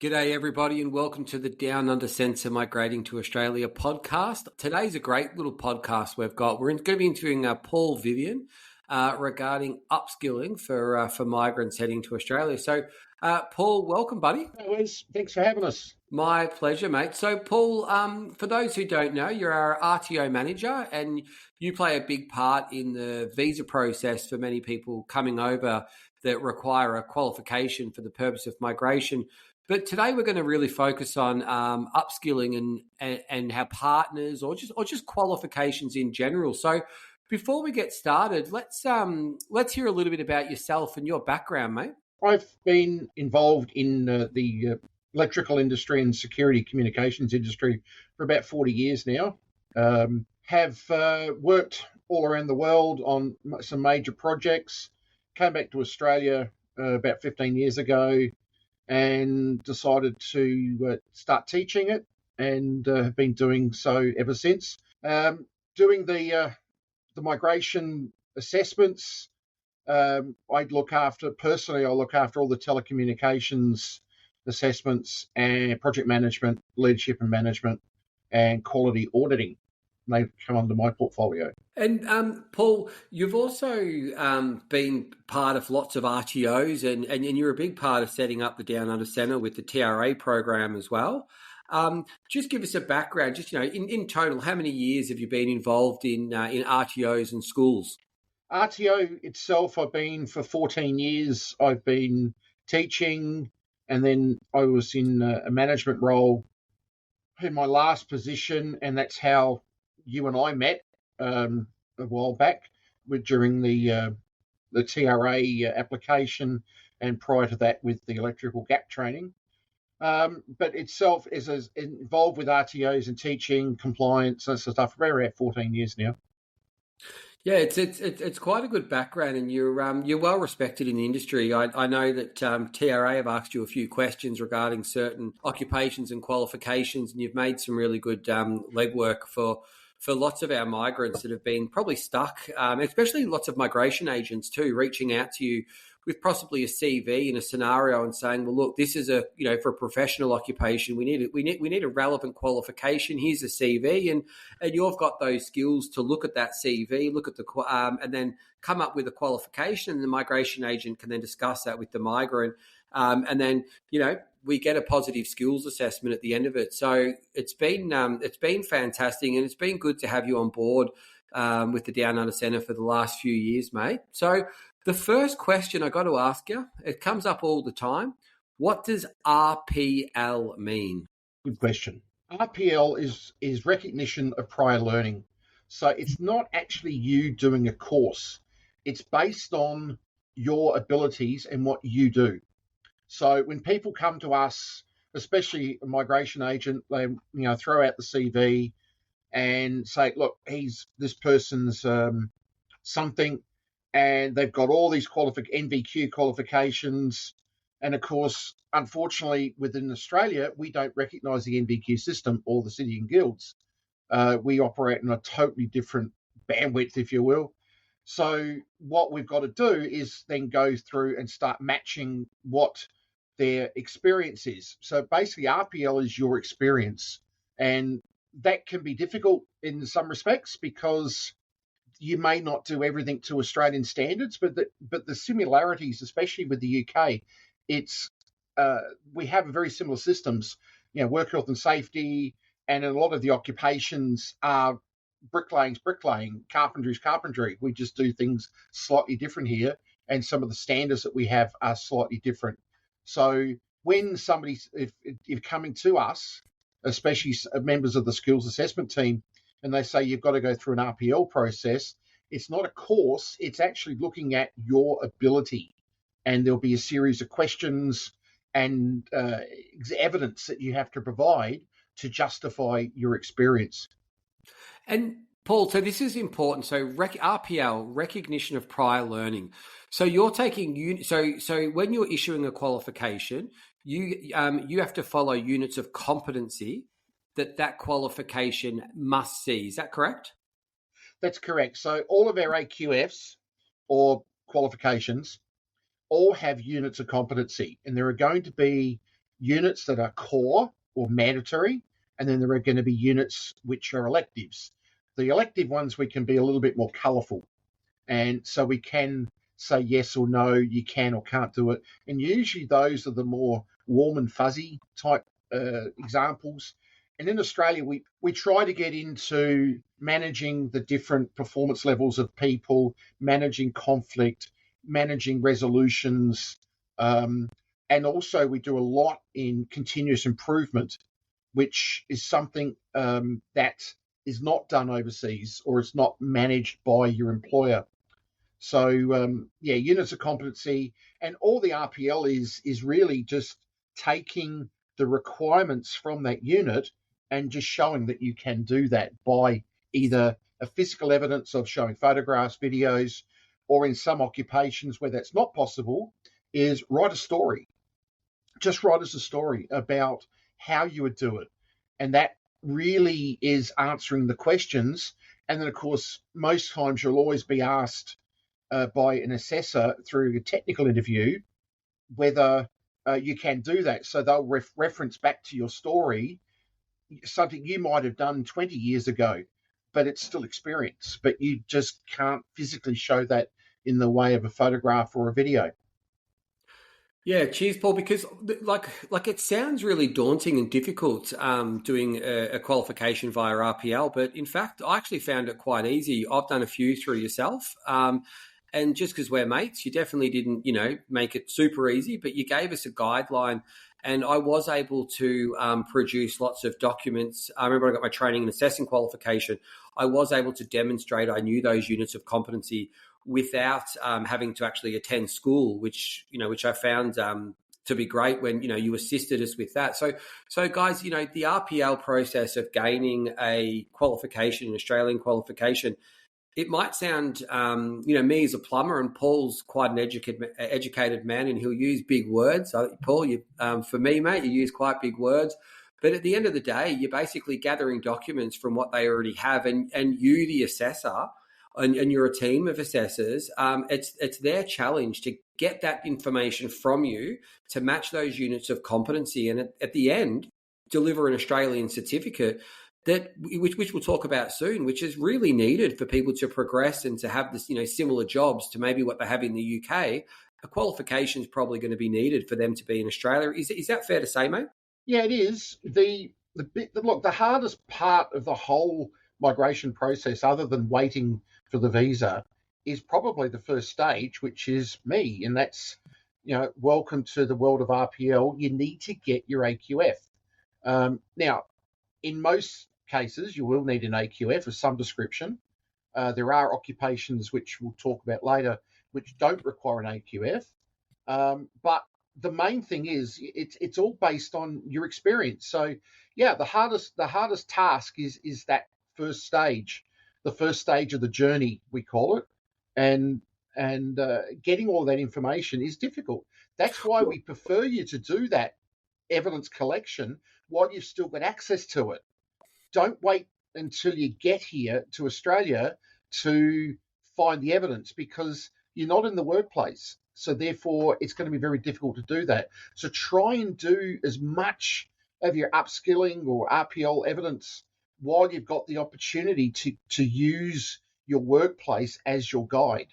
G'day, everybody, and welcome to the Down Under Sensor Migrating to Australia podcast. Today's a great little podcast we've got. We're going to be interviewing Paul Vivian regarding upskilling for migrants heading to Australia. So, Paul, welcome, buddy. Hey, Wes, thanks for having us. My pleasure, mate. So, Paul, for those who don't know, you're our RTO manager and you play a big part in the visa process for many people coming over that require a qualification for the purpose of migration. But today we're going to really focus on upskilling and how partners or just qualifications in general. So before we get started, let's hear a little bit about yourself and your background, mate. I've been involved in the electrical industry and security communications industry for about 40 years now. Have worked all around the world on some major projects. Came back to Australia about 15 years ago and decided to start teaching it, and have been doing so ever since. Doing the migration assessments, I look after all the telecommunications assessments and project management, leadership and management, and quality auditing. They come under my portfolio. And Paul, you've also been part of lots of RTOs and you're a big part of setting up the Down Under Centre with the TRA program as well. Just give us a background, just, in total, how many years have you been involved in RTOs and schools? RTO itself, I've been for 14 years. I've been teaching, and then I was in a management role in my last position, and that's how you and I met a while back during the TRA application, and prior to that with the electrical gap training. But itself is involved with RTOs and teaching, compliance, and stuff for around 14 years now. Yeah, it's quite a good background, and you're well respected in the industry. I know that TRA have asked you a few questions regarding certain occupations and qualifications, and you've made some really good legwork for lots of our migrants that have been probably stuck, especially lots of migration agents too, reaching out to you with possibly a CV in a scenario and saying, well, look, this is for a professional occupation, we need a relevant qualification. Here's a CV, and you've got those skills to look at that CV, look at the and then come up with a qualification, and the migration agent can then discuss that with the migrant, and then we get a positive skills assessment at the end of it. So it's been fantastic, and it's been good to have you on board with the Down Under Centre for the last few years, mate. So the first question I got to ask you, it comes up all the time. What does RPL mean? Good question. RPL is recognition of prior learning. So it's not actually you doing a course. It's based on your abilities and what you do. So when people come to us, especially a migration agent, they throw out the CV and say, look, this person's something, and they've got all these NVQ qualifications. And of course, unfortunately, within Australia, we don't recognise the NVQ system or the city and guilds. We operate in a totally different bandwidth, if you will. So what we've got to do is then go through and start matching what their experience is. So basically, RPL is your experience, and that can be difficult in some respects because you may not do everything to Australian standards, but the similarities, especially with the UK, we have very similar systems. Work health and safety, and a lot of the occupations are bricklaying, carpentry, carpentry. We just do things slightly different here, and some of the standards that we have are slightly different. So when if you're coming to us, especially members of the skills assessment team, and they say you've got to go through an RPL process, it's not a course, it's actually looking at your ability. And there'll be a series of questions and evidence that you have to provide to justify your experience. And Paul, so this is important. So RPL, recognition of prior learning. So you're taking so when you're issuing a qualification, you have to follow units of competency that qualification must see. Is that correct? That's correct. So all of our AQFs or qualifications all have units of competency, and there are going to be units that are core or mandatory, and then there are going to be units which are electives. The elective ones, we can be a little bit more colourful, and so we can say yes or no, you can or can't do it. And usually those are the more warm and fuzzy type examples. And in Australia, we try to get into managing the different performance levels of people, managing conflict, managing resolutions, and also we do a lot in continuous improvement, which is something that is not done overseas or it's not managed by your employer. So yeah, units of competency, and all the RPL is really just taking the requirements from that unit and just showing that you can do that by either a physical evidence of showing photographs, videos, or in some occupations where that's not possible, is write a story. Just write us a story about how you would do it. And that really is answering the questions. And then, of course, most times you'll always be asked by an assessor through a technical interview whether you can do that. So they'll reference back to your story, something you might have done 20 years ago, but it's still experience. But you just can't physically show that in the way of a photograph or a video. Yeah, cheers, Paul. Because like it sounds really daunting and difficult doing a qualification via RPL, but in fact, I actually found it quite easy. I've done a few through yourself, and just because we're mates, you definitely didn't, make it super easy, but you gave us a guideline, and I was able to produce lots of documents. I remember I got my training and assessing qualification. I was able to demonstrate I knew those units of competency without having to actually attend school, which I found to be great when you assisted us with that. So guys, the RPL process of gaining a qualification, an Australian qualification, it might sound, me as a plumber, and Paul's quite an educated man, and he'll use big words. Paul, for me, mate, you use quite big words. But at the end of the day, you're basically gathering documents from what they already have, and you, the assessor, and you're a team of assessors. It's their challenge to get that information from you to match those units of competency, and at the end, deliver an Australian certificate which we'll talk about soon, which is really needed for people to progress and to have this, similar jobs to maybe what they have in the UK. A qualification is probably going to be needed for them to be in Australia. Is that fair to say, mate? Yeah, it is. The hardest part of the whole migration process, other than waiting for the visa, is probably the first stage, which is me, and that's welcome to the world of RPL. You need to get your AQF. Now, in most cases, you will need an AQF of some description. There are occupations, which we'll talk about later, which don't require an AQF. But the main thing is it's all based on your experience. So yeah, the hardest task is that first stage, the first stage of the journey, we call it, and getting all that information is difficult. That's why we prefer you to do that evidence collection while you've still got access to it. Don't wait until you get here to Australia to find the evidence, because you're not in the workplace. So therefore, it's going to be very difficult to do that. So try and do as much of your upskilling or RPL evidence while you've got the opportunity to use your workplace as your guide.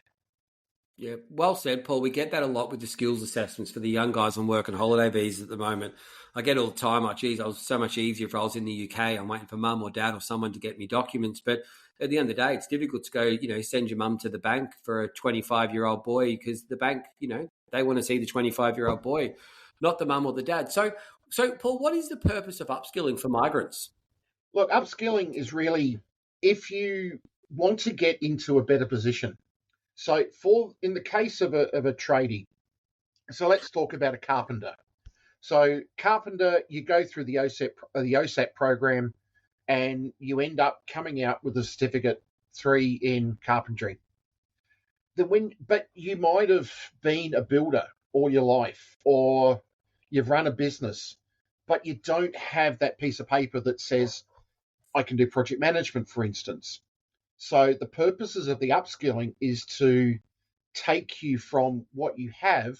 Yeah, well said, Paul. We get that a lot with the skills assessments for the young guys on work and holiday visas at the moment. I get all the time, like, geez, I was so much easier if I was in the UK. I'm waiting for mum or dad or someone to get me documents. But at the end of the day, it's difficult to go, send your mum to the bank for a 25-year-old boy, because the bank, they want to see the 25-year-old boy, not the mum or the dad. So, Paul, what is the purpose of upskilling for migrants? Look, upskilling is really if you want to get into a better position. So in the case of a tradie, so let's talk about a carpenter. So carpenter, you go through the OSAP program, and you end up coming out with a certificate 3 in carpentry. But you might have been a builder all your life, or you've run a business, but you don't have that piece of paper that says, I can do project management, for instance. So the purposes of the upskilling is to take you from what you have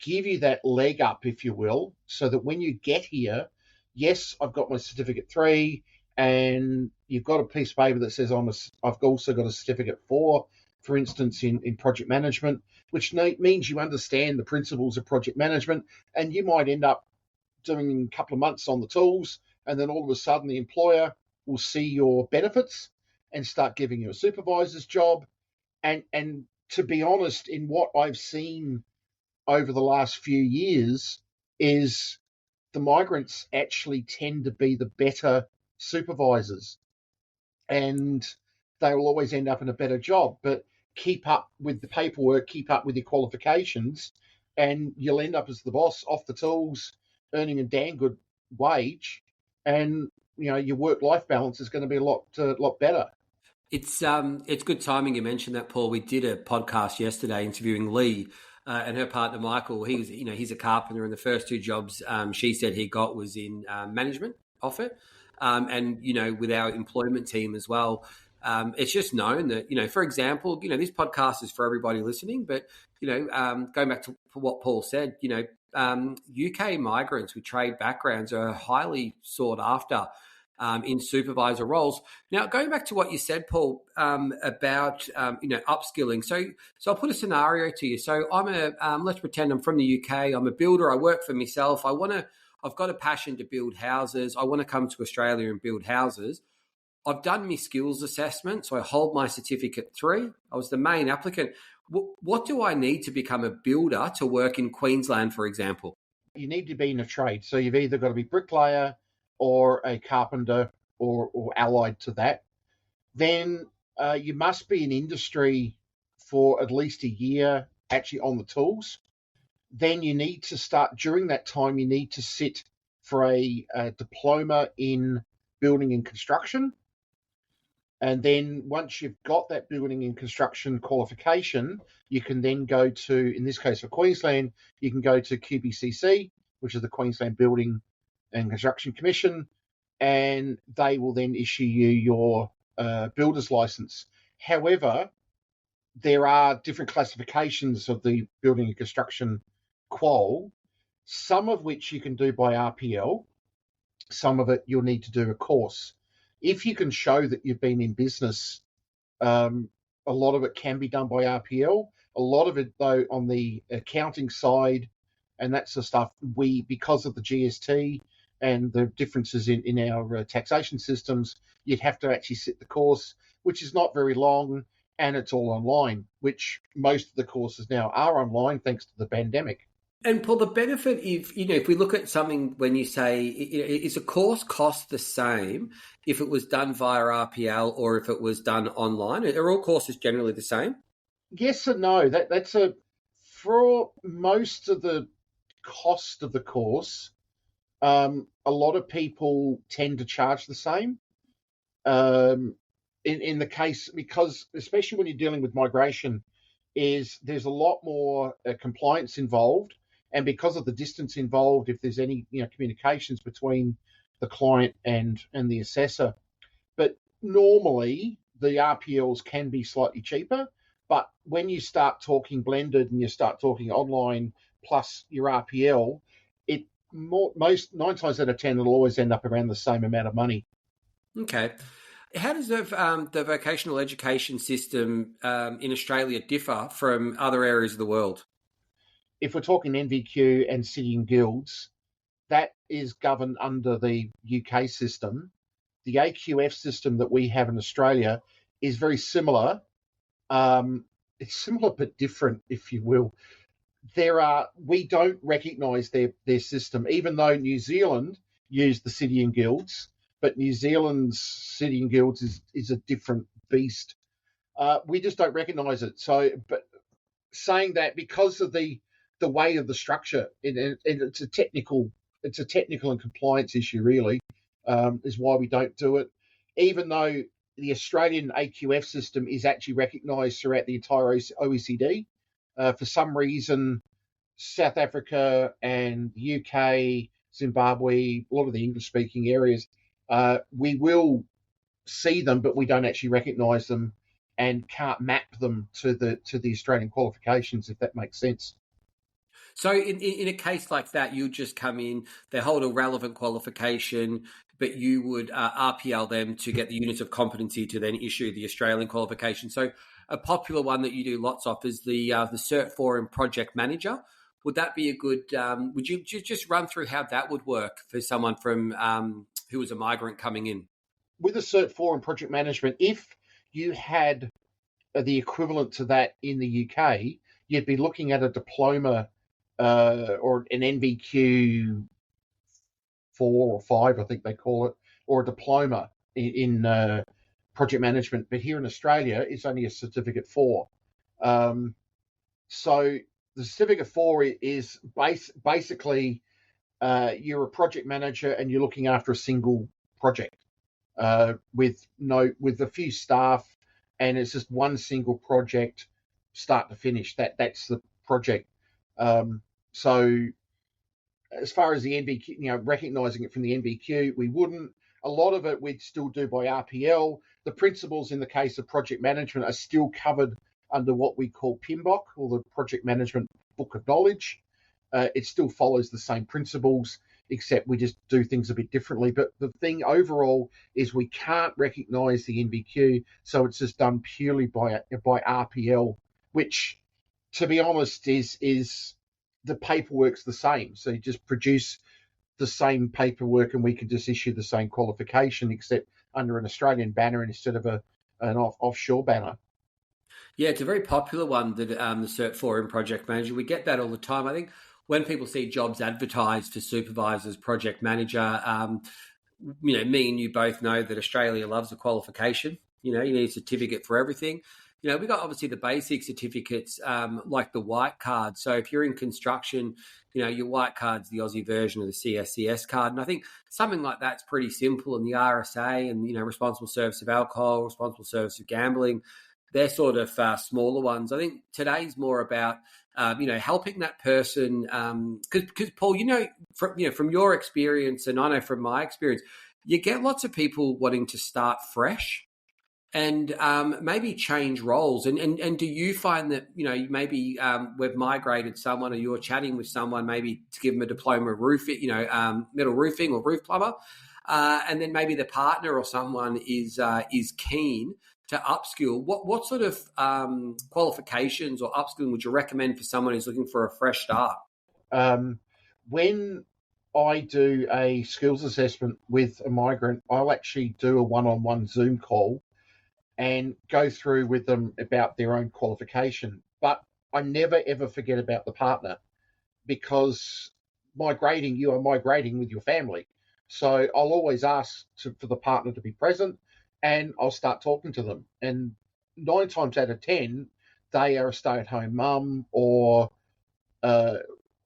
give you that leg up, if you will, so that when you get here, yes, I've got my certificate 3, and you've got a piece of paper that says I've also got a certificate 4, for instance, in project management, which means you understand the principles of project management, and you might end up doing a couple of months on the tools, and then all of a sudden the employer will see your benefits and start giving you a supervisor's job. And to be honest, in what I've seen over the last few years, is the migrants actually tend to be the better supervisors, and they will always end up in a better job. But keep up with the paperwork, keep up with your qualifications, and you'll end up as the boss off the tools, earning a damn good wage, and your work-life balance is going to be a lot better. It's good timing you mentioned that, Paul. We did a podcast yesterday interviewing Lee and her partner Michael. He's a carpenter, and the first 2 jobs she said he got was in management off it, and with our employment team as well. It's just known that for example, this podcast is for everybody listening, but going back to what Paul said, UK migrants with trade backgrounds are highly sought after in supervisor roles. Now, going back to what you said, Paul, about upskilling. So I'll put a scenario to you. So let's pretend I'm from the UK. I'm a builder. I work for myself. I've got a passion to build houses. I want to come to Australia and build houses. I've done my skills assessment, so I hold my certificate 3. I was the main applicant. What do I need to become a builder to work in Queensland, for example? You need to be in a trade. So you've either got to be bricklayer or a carpenter or allied to that. Then you must be in industry for at least a year actually on the tools. Then you need to start, during that time, you need to sit for a diploma in building and construction. And then once you've got that building and construction qualification, you can then go to, in this case for Queensland, you can go to QBCC, which is the Queensland Building and Construction Commission, and they will then issue you your builder's license. However, there are different classifications of the building and construction qual, some of which you can do by RPL, some of it you'll need to do a course. If you can show that you've been in business, a lot of it can be done by RPL. A lot of it, though, on the accounting side and that sort of stuff, because of the GST and the differences in our taxation systems, you'd have to actually sit the course, which is not very long, and it's all online, which most of the courses now are online thanks to the pandemic. And Paul, the benefit, if we look at something, when you say, is a course cost the same if it was done via RPL or if it was done online? Are all courses generally the same? Yes and no. For most of the cost of the course, a lot of people tend to charge the same. In the case, because especially when you're dealing with migration, there's a lot more compliance involved. And because of the distance involved, if there's any communications between the client and the assessor, but normally the RPLs can be slightly cheaper. But when you start talking blended and you start talking online plus your RPL, most 9 times out of 10 it'll always end up around the same amount of money. Okay. How does the vocational education system in Australia differ from other areas of the world? If we're talking NVQ and City and Guilds, that is governed under the UK system. The AQF system that we have in Australia is very similar. It's similar but different, if you will. We don't recognise their system, even though New Zealand use the City and Guilds, but New Zealand's City and Guilds is a different beast. We just don't recognise it. So, but saying that, because of the way of the structure, it's a technical and compliance issue, really, is why we don't do it. Even though the Australian AQF system is actually recognised throughout the entire OECD, for some reason, South Africa and the UK, Zimbabwe, a lot of the English-speaking areas, we will see them, but we don't actually recognise them and can't map them to the Australian qualifications, if that makes sense. So in a case like that, you just come in, they hold a relevant qualification, but you would RPL them to get the units of competency to then issue the Australian qualification. So a popular one that you do lots of is the Cert 4 in Project Manager. Would that be a good? Would you just run through how that would work for someone from who was a migrant coming in? With a Cert 4 in project management, if you had the equivalent to that in the UK, you'd be looking at a diploma or an NVQ 4 or 5, I think they call it, or a diploma in project management. But here in Australia, it's only a certificate 4. Um, so the certificate 4 is basically you're a project manager and you're looking after a single project with a few staff, and it's just one single project, start to finish. That's the project. So as far as the NVQ, recognizing it from the NVQ, we wouldn't. A lot of it we'd still do by RPL. The principles in the case of project management are still covered under what we call PMBOK, or the Project Management Book of Knowledge. It still follows the same principles, except we just do things a bit differently. But the thing overall is we can't recognise the NVQ, so it's just done purely by RPL, which, to be honest, is the paperwork's the same. So you just produce the same paperwork, and we can just issue the same qualification, except under an Australian banner instead of an offshore banner. Yeah, it's a very popular one, that the Cert 4 in Project Manager. We get that all the time. I think when people see jobs advertised for supervisors, project manager, me and you both know that Australia loves a qualification. You need a certificate for everything. We got obviously the basic certificates, like the white card. So if you're in construction, your white card's the Aussie version of the CSCS card. And I think something like that's pretty simple. And the RSA and, responsible service of alcohol, responsible service of gambling, they're sort of smaller ones. I think today's more about, helping that person. Because Paul, from your experience, and I know from my experience, you get lots of people wanting to start fresh and maybe change roles. And do you find that, maybe we've migrated someone, or you're chatting with someone maybe to give them a diploma of roofing, metal roofing or roof plumber, and then maybe the partner or someone is keen to upskill. What sort of qualifications or upskilling would you recommend for someone who's looking for a fresh start? When I do a skills assessment with a migrant, I'll actually do a one-on-one Zoom call and go through with them about their own qualification. But I never, ever forget about the partner, because you are migrating with your family. So I'll always ask for the partner to be present, and I'll start talking to them. And 9 times out of 10, they are a stay-at-home mum, uh,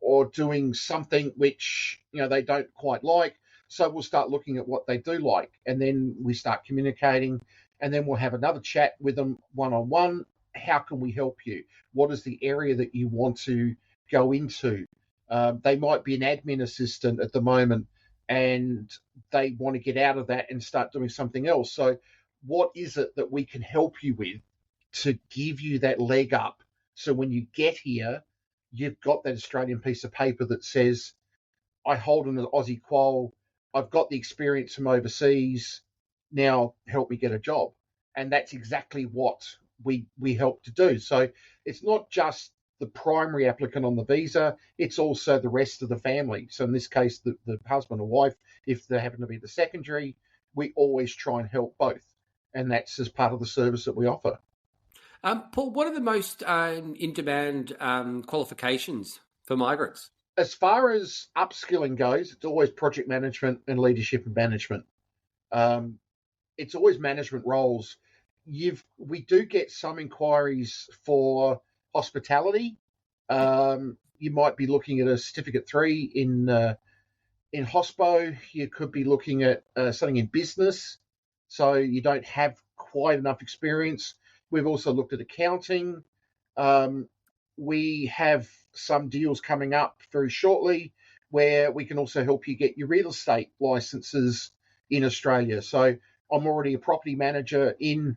or doing something which they don't quite like. So we'll start looking at what they do like, and then we start communicating, and then we'll have another chat with them one-on-one. How can we help you? What is the area that you want to go into? They might be an admin assistant at the moment, and they want to get out of that and start doing something else. So what is it that we can help you with to give you that leg up? So when you get here, you've got that Australian piece of paper that says, I hold an Aussie qual, I've got the experience from overseas, now help me get a job. And that's exactly what we help to do. So it's not just the primary applicant on the visa, it's also the rest of the family. So in this case, the husband or wife, if they happen to be the secondary, we always try and help both. And that's as part of the service that we offer. Paul, what are the most in-demand qualifications for migrants? As far as upskilling goes, it's always project management and leadership and management. It's always management roles. We do get some inquiries for hospitality. You might be looking at a certificate 3 in hospo. You could be looking at something in business, so you don't have quite enough experience. We've also looked at accounting. We have some deals coming up very shortly where we can also help you get your real estate licenses in Australia. So I'm already a property manager in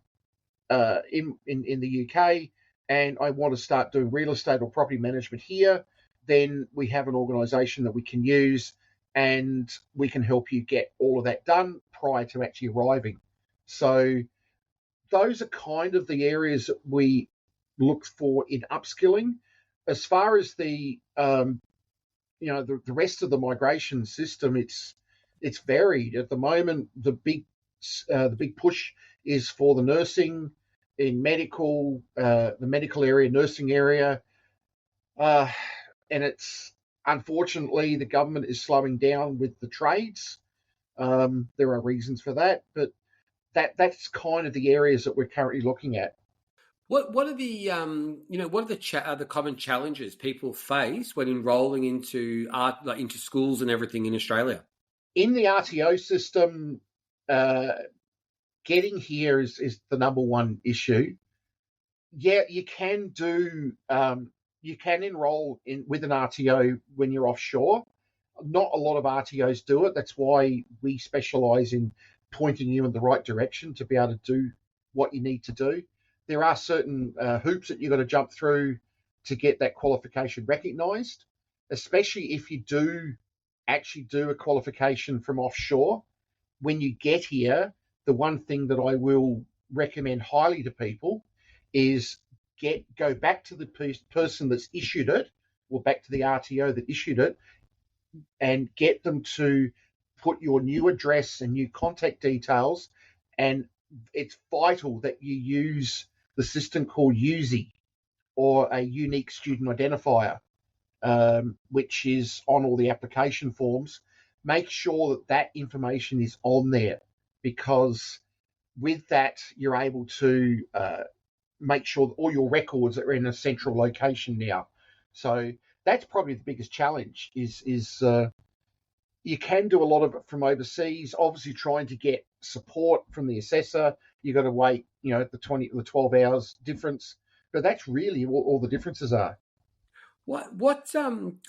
the UK, and I want to start doing real estate or property management here. then we have an organisation that we can use, and we can help you get all of that done prior to actually arriving. So those are kind of the areas that we look for in upskilling. As far as the the rest of the migration system, it's varied. At the moment, the big push is for the nursing in medical, the medical area, nursing area, and it's unfortunately the government is slowing down with the trades. There are reasons for that, but that's kind of the areas that we're currently looking at. What are the what are the common challenges people face when enrolling into art, like into schools and everything in Australia? In the RTO system, uh, getting here is the number one issue. Yeah, you can enroll in with an RTO when you're offshore. Not a lot of RTOs do it. That's why we specialise in pointing you in the right direction to be able to do what you need to do. There are certain hoops that you've got to jump through to get that qualification recognised, especially if you do actually do a qualification from offshore. When you get here, the one thing that I will recommend highly to people is go back to the person that's issued it, or back to the RTO that issued it, and get them to put your new address and new contact details. And it's vital that you use the system called USI, or a unique student identifier, which is on all the application forms. Make sure that that information is on there, because with that you're able to make sure that all your records are in a central location now. So that's probably the biggest challenge. Is You can do a lot of it from overseas. Obviously, trying to get support from the assessor, you got to wait, the 12 hours difference. But that's really what all the differences are. What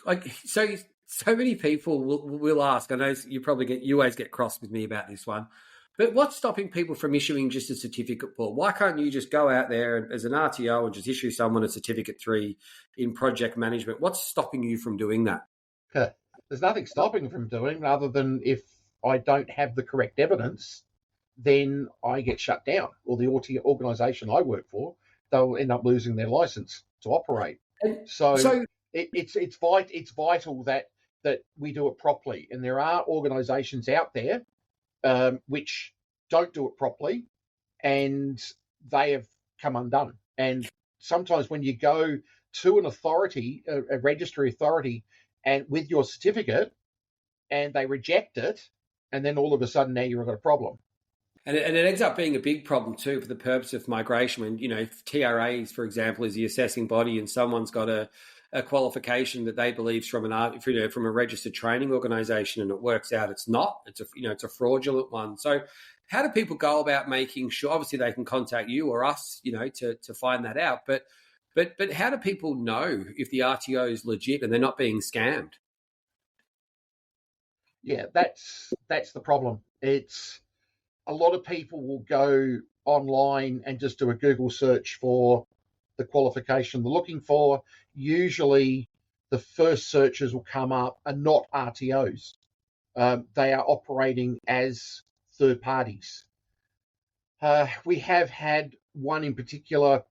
like so many people will ask. I know you always get cross with me about this one, but what's stopping people from issuing just a certificate, Paul? Why can't you just go out there as an RTO and just issue someone a certificate 3 in project management? What's stopping you from doing that? There's nothing stopping from doing, other than if I don't have the correct evidence, then I get shut down, or the organisation I work for, they'll end up losing their license to operate. So So it's vital that we do it properly. And there are organisations out there which don't do it properly, and they have come undone. And sometimes when you go to an authority, a registry authority, and with your certificate, and they reject it, and then all of a sudden now you've got a problem. And it ends up being a big problem too for the purpose of migration. When TRAs, for example, is the assessing body, and someone's got a qualification that they believe is from from a registered training organisation, and it works out it's not. It's a fraudulent one. So how do people go about making sure? Obviously, they can contact you or us, to find that out. But how do people know if the RTO is legit and they're not being scammed? Yeah, that's the problem. It's a lot of people will go online and just do a Google search for the qualification they're looking for. Usually, the first searches will come up are not RTOs. They are operating as third parties. We have had one in particular,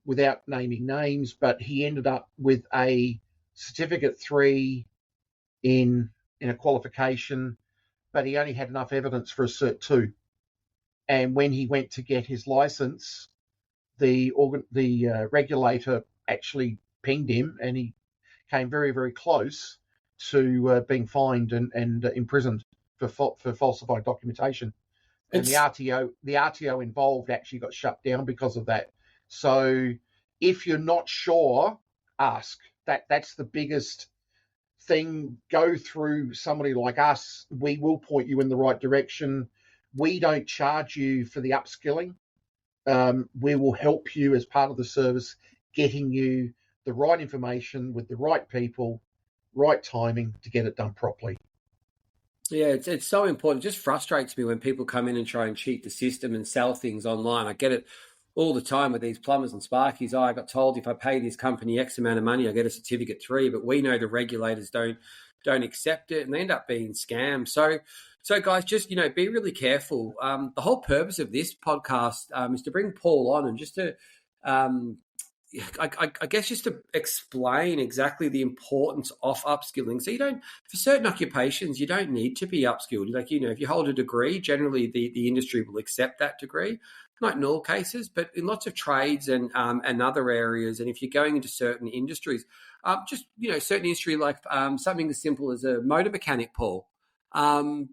without naming names, but he ended up with a certificate 3 in a qualification, but he only had enough evidence for a cert 2. And when he went to get his license, the regulator actually pinged him, and he came very, very close to being fined and imprisoned for falsified documentation. And the RTO involved actually got shut down because of that. So if you're not sure, ask. That's the biggest thing. Go through somebody like us. We will point you in the right direction. We don't charge you for the upskilling. We will help you as part of the service, getting you the right information with the right people, right timing to get it done properly. Yeah, it's so important. It just frustrates me when people come in and try and cheat the system and sell things online. I get it all the time with these plumbers and sparkies. I got told if I pay this company X amount of money, I get a certificate 3, but we know the regulators don't accept it, and they end up being scams. So guys, just be really careful. The whole purpose of this podcast is to bring Paul on and just to I guess just to explain exactly the importance of upskilling. So for certain occupations, you don't need to be upskilled. Like, if you hold a degree, generally the industry will accept that degree. Not in all cases, but in lots of trades and other areas. And if you're going into certain industries, certain industry like something as simple as a motor mechanic, Paul. They're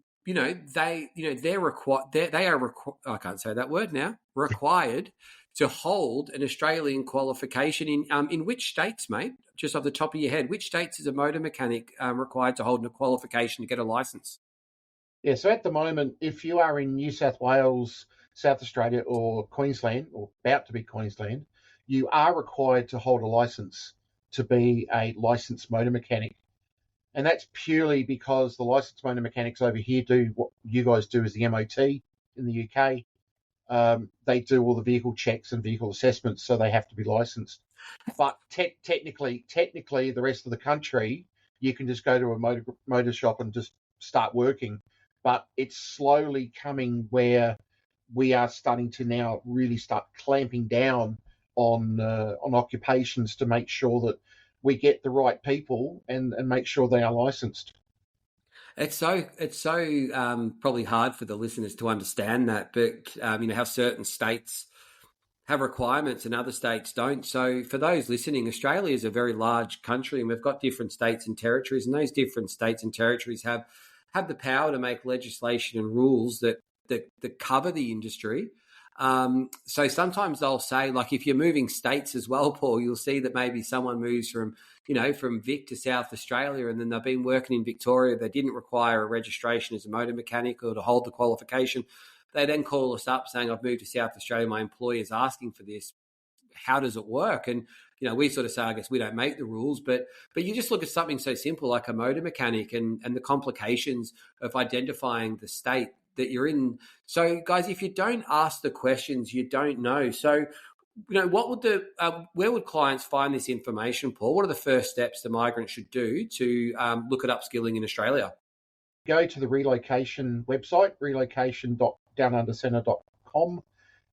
required. They are I can't say that word now. Required to hold an Australian qualification in which states, mate? Just off the top of your head, which states is a motor mechanic required to hold a qualification to get a license? Yeah, so at the moment, if you are in New South Wales, South Australia, or Queensland, or about to be Queensland, you are required to hold a license to be a licensed motor mechanic. And that's purely because the licensed motor mechanics over here do what you guys do as the MOT in the UK. They do all the vehicle checks and vehicle assessments, so they have to be licensed. But technically, the rest of the country, you can just go to a motor shop and just start working. But it's slowly coming where we are starting to now really start clamping down on occupations to make sure that we get the right people and make sure they are licensed. It's so probably hard for the listeners to understand that, but how certain states have requirements and other states don't. So for those listening, Australia is a very large country, and we've got different states and territories, and those different states and territories have the power to make legislation and rules that cover the industry. So sometimes they'll say, like, if you're moving states as well, Paul, you'll see that maybe someone moves from Vic to South Australia, and then they've been working in Victoria. They didn't require a registration as a motor mechanic or to hold the qualification. They then call us up saying, I've moved to South Australia. My employer's asking for this. How does it work? And, we sort of say, I guess we don't make the rules, but you just look at something so simple like a motor mechanic and the complications of identifying the state that you're in. So guys, if you don't ask the questions, you don't know. So, what would where would clients find this information, Paul? What are the first steps the migrant should do to look at upskilling in Australia? Go to the relocation website, relocation.downundercentre.com,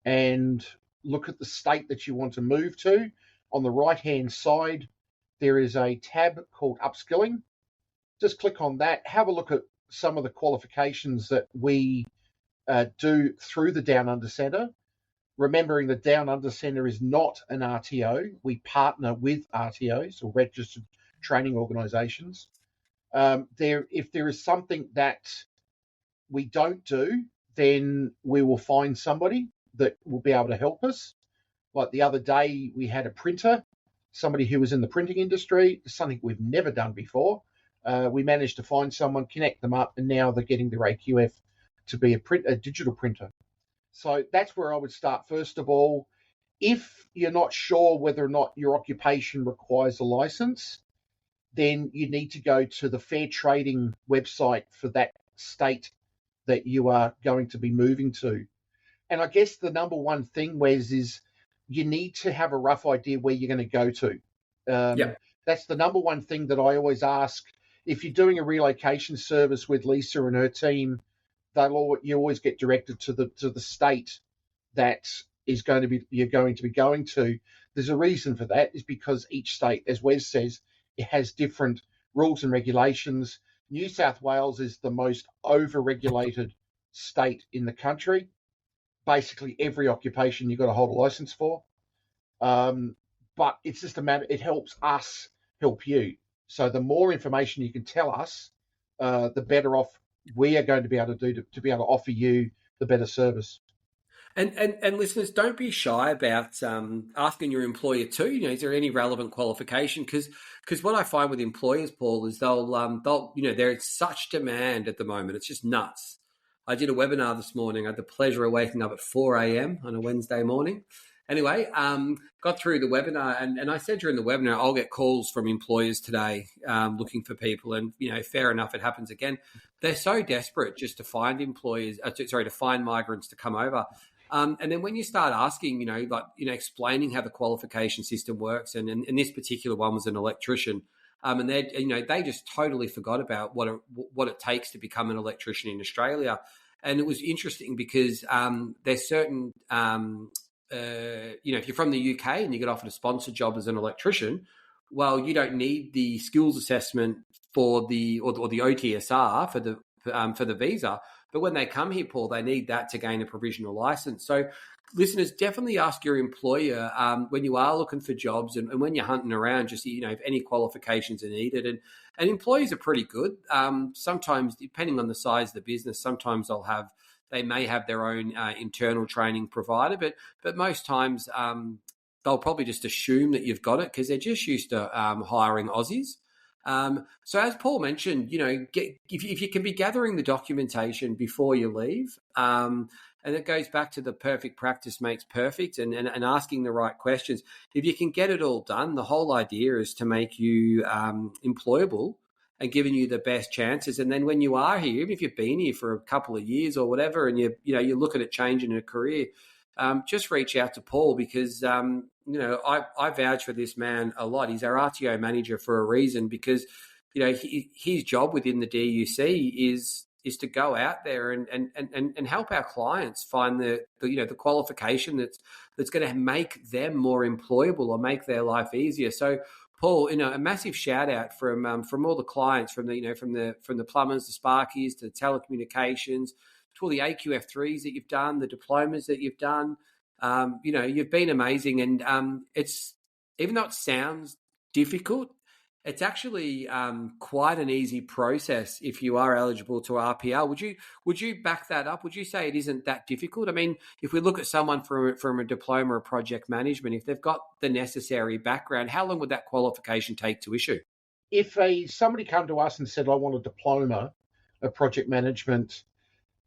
and look at the state that you want to move to. On the right-hand side, there is a tab called Upskilling. Just click on that. Have a look at some of the qualifications that we do through the Down Under Centre. Remembering the Down Under Centre is not an RTO. We partner with RTOs, or registered training organisations. If there is something that we don't do, then we will find somebody that will be able to help us. Like the other day, we had a printer, somebody who was in the printing industry, something we've never done before. We managed to find someone, connect them up, and now they're getting their AQF to be a digital printer. So that's where I would start. First of all, if you're not sure whether or not your occupation requires a license, then you need to go to the fair trading website for that state that you are going to be moving to. And I guess the number one thing, Wes, is you need to have a rough idea where you're going to go to. That's the number one thing that I always ask. If you're doing a relocation service with Lisa and her team, you always get directed to the state that you're going to be going to. There's a reason for that, is because each state, as Wes says, it has different rules and regulations. New South Wales is the most over-regulated state in the country. Basically, every occupation you've got to hold a license for. But it's just a matter, it helps us help you. So the more information you can tell us, the better off we are going to be able to do to be able to offer you the better service. And listeners, don't be shy about asking your employer too. Is there any relevant qualification? Because what I find with employers, Paul, is they'll there's such demand at the moment. It's just nuts. I did a webinar this morning. I had the pleasure of waking up at 4 a.m. on a Wednesday morning. Anyway, got through the webinar, and I said during the webinar, I'll get calls from employers today looking for people, and fair enough, it happens again. They're so desperate just to find to find migrants to come over. And then when you start asking, explaining how the qualification system works, and this particular one was an electrician, and they just totally forgot about what it takes to become an electrician in Australia. And it was interesting because there's certain, if you're from the UK and you get offered a sponsored job as an electrician, well, you don't need the skills assessment or the OTSR for the visa. But when they come here, Paul, they need that to gain a provisional license. So listeners, definitely ask your employer when you are looking for jobs and when you're hunting around, just, if any qualifications are needed. And employers are pretty good. Sometimes, depending on the size of the business, sometimes they may have their own internal training provider, but most times they'll probably just assume that you've got it because they're just used to hiring Aussies. So as Paul mentioned, if you can be gathering the documentation before you leave, and it goes back to the perfect practice makes perfect and asking the right questions. If you can get it all done, the whole idea is to make you employable and giving you the best chances. And then when you are here, even if you've been here for a couple of years or whatever, and you're looking at changing a career, just reach out to Paul because, I vouch for this man a lot. He's our RTO manager for a reason because, his job within the DUC is to go out there and help our clients find the qualification that's going to make them more employable or make their life easier. So, Paul, a massive shout out from all the clients, from the plumbers, the sparkies, to the telecommunications, to all the AQF3s that you've done, the diplomas that you've done. You've been amazing, and it's, even though it sounds difficult, it's actually quite an easy process if you are eligible to RPL. Would you back that up? Would you say it isn't that difficult? I mean, if we look at someone from a diploma of project management, if they've got the necessary background, how long would that qualification take to issue? If somebody come to us and said, I want a diploma of project management,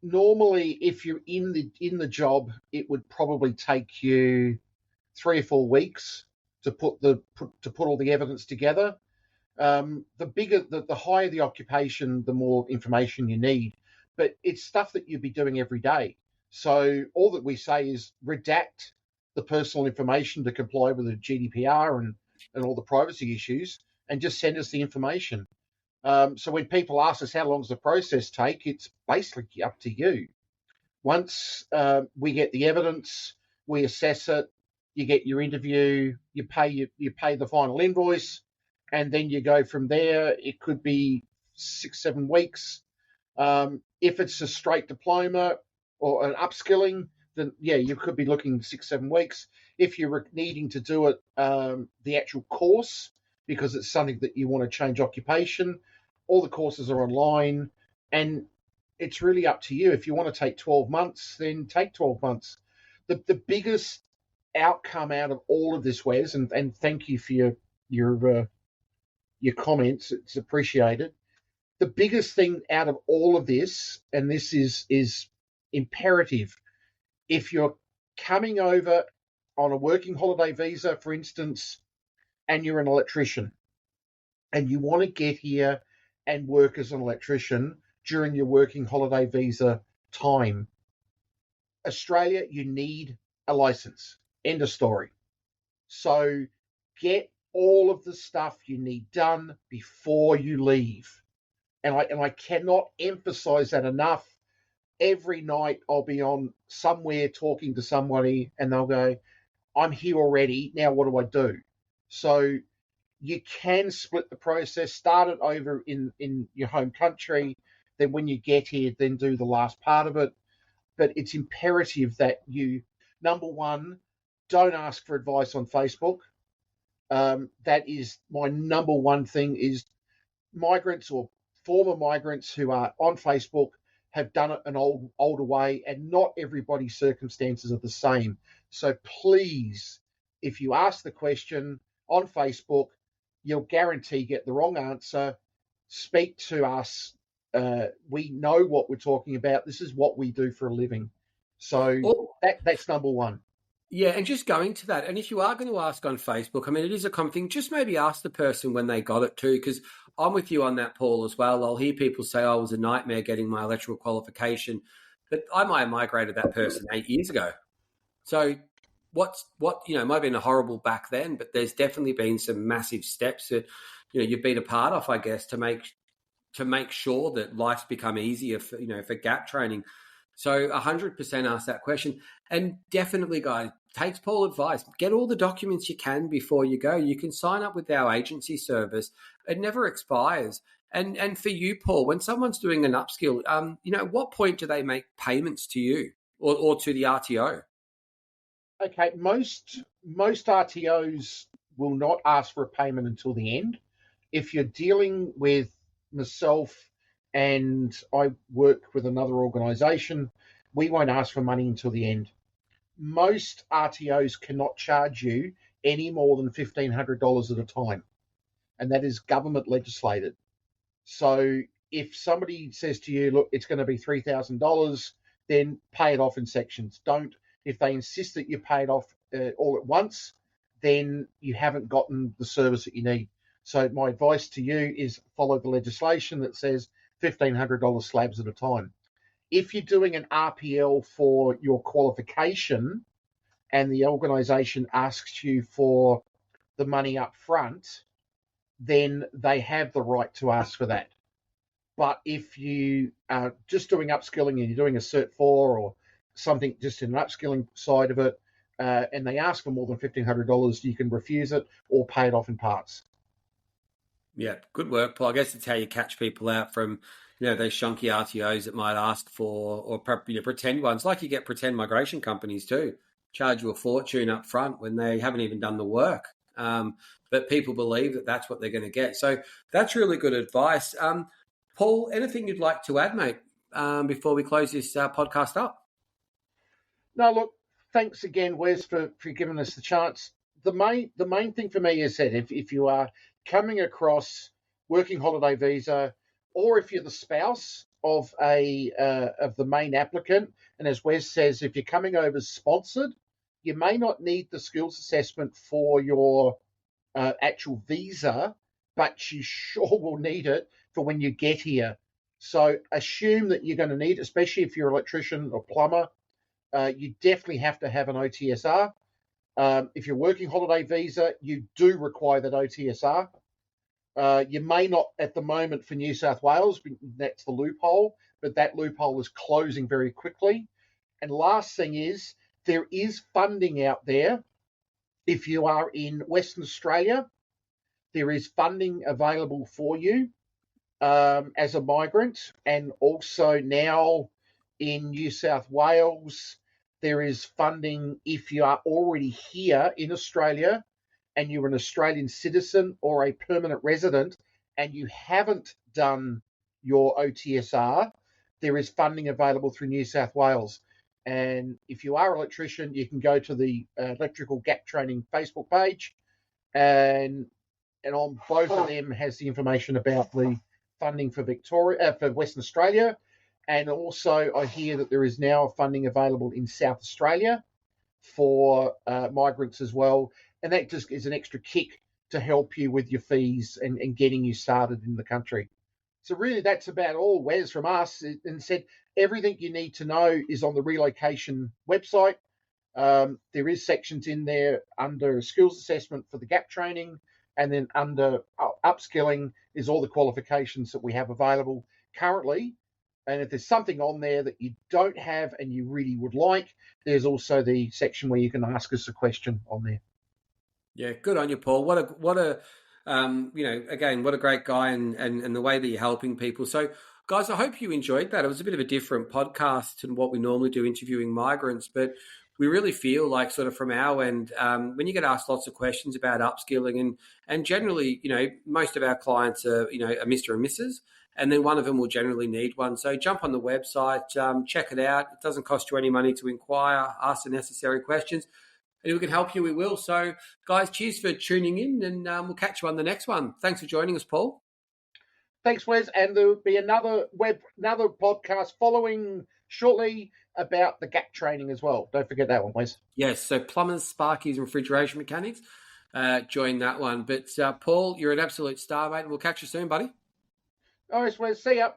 normally if you're in the job, it would probably take you 3 or 4 weeks to put all the evidence together. The higher the occupation, the more information you need. But it's stuff that you'd be doing every day. So all that we say is redact the personal information to comply with the GDPR and all the privacy issues, and just send us the information. So when people ask us how long does the process take, it's basically up to you. Once we get the evidence, we assess it, you get your interview, you pay the final invoice, and then you go from there. It could be 6-7 weeks. If it's a straight diploma or an upskilling, then you could be looking 6-7 weeks. If you're needing to do it, the actual course, because it's something that you want to change occupation, all the courses are online, and it's really up to you. If you want to take 12 months, then take 12 months. The biggest outcome out of all of this, Wes, and thank you for your comments, it's appreciated. The biggest thing out of all of this, and this is imperative, if you're coming over on a working holiday visa, for instance, and you're an electrician, and you want to get here and work as an electrician during your working holiday visa time, Australia, you need a license. End of story. So get all of the stuff you need done before you leave. And I cannot emphasize that enough. Every night I'll be on somewhere talking to somebody and they'll go, I'm here already, now what do I do? So you can split the process, start it over in your home country, then when you get here, then do the last part of it. But it's imperative that you, number one, don't ask for advice on Facebook. That is my number one thing, is migrants or former migrants who are on Facebook have done it an older way, and not everybody's circumstances are the same. So please, if you ask the question on Facebook, you'll guarantee get the wrong answer. Speak to us. We know what we're talking about. This is what we do for a living. So that's number one. Yeah, and just going to that, and if you are going to ask on Facebook, I mean, it is a common thing, just maybe ask the person when they got it too, because I'm with you on that, Paul, as well. I'll hear people say, oh, it was a nightmare getting my electrical qualification, but I might have migrated that person 8 years ago. So what it might have been horrible back then, but there's definitely been some massive steps that you've been a part of, I guess, to make sure that life's become easier for gap training. So 100% ask that question. And definitely, guys, take Paul's advice. Get all the documents you can before you go. You can sign up with our agency service. It never expires. And for you, Paul, when someone's doing an upskill, at what point do they make payments to you or to the RTO? Okay, most RTOs will not ask for a payment until the end. If you're dealing with myself and I work with another organisation, we won't ask for money until the end. Most RTOs cannot charge you any more than $1,500 at a time, and that is government legislated. So if somebody says to you, look, it's going to be $3,000, then pay it off in sections. Don't, if they insist that you pay it off all at once, then you haven't gotten the service that you need. So my advice to you is follow the legislation that says $1,500 slabs at a time. If you're doing an RPL for your qualification and the organisation asks you for the money up front, then they have the right to ask for that. But if you are just doing upskilling and you're doing a Cert 4 or something just in an upskilling side of it, and they ask for more than $1,500, you can refuse it or pay it off in parts. Yeah, good work, Paul. I guess it's how you catch people out from, those shonky RTOs that might ask for, or pretend ones, like you get pretend migration companies too, charge you a fortune up front when they haven't even done the work. But people believe that that's what they're going to get. So that's really good advice. Paul, anything you'd like to add, mate, before we close this podcast up? No, look, thanks again, Wes, for giving us the chance. The main thing for me is that if you are coming across working holiday visa, or if you're the spouse of the main applicant, and as Wes says, if you're coming over sponsored, you may not need the skills assessment for your actual visa, but you sure will need it for when you get here. So assume that you're going to need, especially if you're an electrician or plumber, you definitely have to have an OTSR. If you're working holiday visa, you do require that OTSR. You may not at the moment for New South Wales, that's the loophole, but that loophole is closing very quickly. And last thing is, there is funding out there. If you are in Western Australia, there is funding available for you as a migrant. And also now in New South Wales, there is funding if you are already here in Australia and you're an Australian citizen or a permanent resident and you haven't done your OTSR, there is funding available through New South Wales. And if you are an electrician, you can go to the Electrical Gap Training Facebook page, and on both of them has the information about the funding for for Western Australia. And also I hear that there is now funding available in South Australia for migrants as well. And that just is an extra kick to help you with your fees and getting you started in the country. So really that's about all, Wes, from us. And said everything you need to know is on the relocation website. There is sections in there under skills assessment for the gap training, and then under upskilling is all the qualifications that we have available currently. And if there's something on there that you don't have and you really would like, there's also the section where you can ask us a question on there. Yeah, good on you, Paul. What a again, what a great guy and the way that you're helping people. So, guys, I hope you enjoyed that. It was a bit of a different podcast than what we normally do interviewing migrants, but we really feel like sort of from our end, when you get asked lots of questions about upskilling and generally, most of our clients are, a Mr. and Mrs., and then one of them will generally need one. So jump on the website, check it out. It doesn't cost you any money to inquire, ask the necessary questions. And if we can help you, we will. So, guys, cheers for tuning in, and we'll catch you on the next one. Thanks for joining us, Paul. Thanks, Wes. And there will be another podcast following shortly about the gap training as well. Don't forget that one, Wes. Yes, so plumbers, sparkies, and refrigeration mechanics, join that one. But, Paul, you're an absolute star, mate. We'll catch you soon, buddy. All right, Wes. See ya.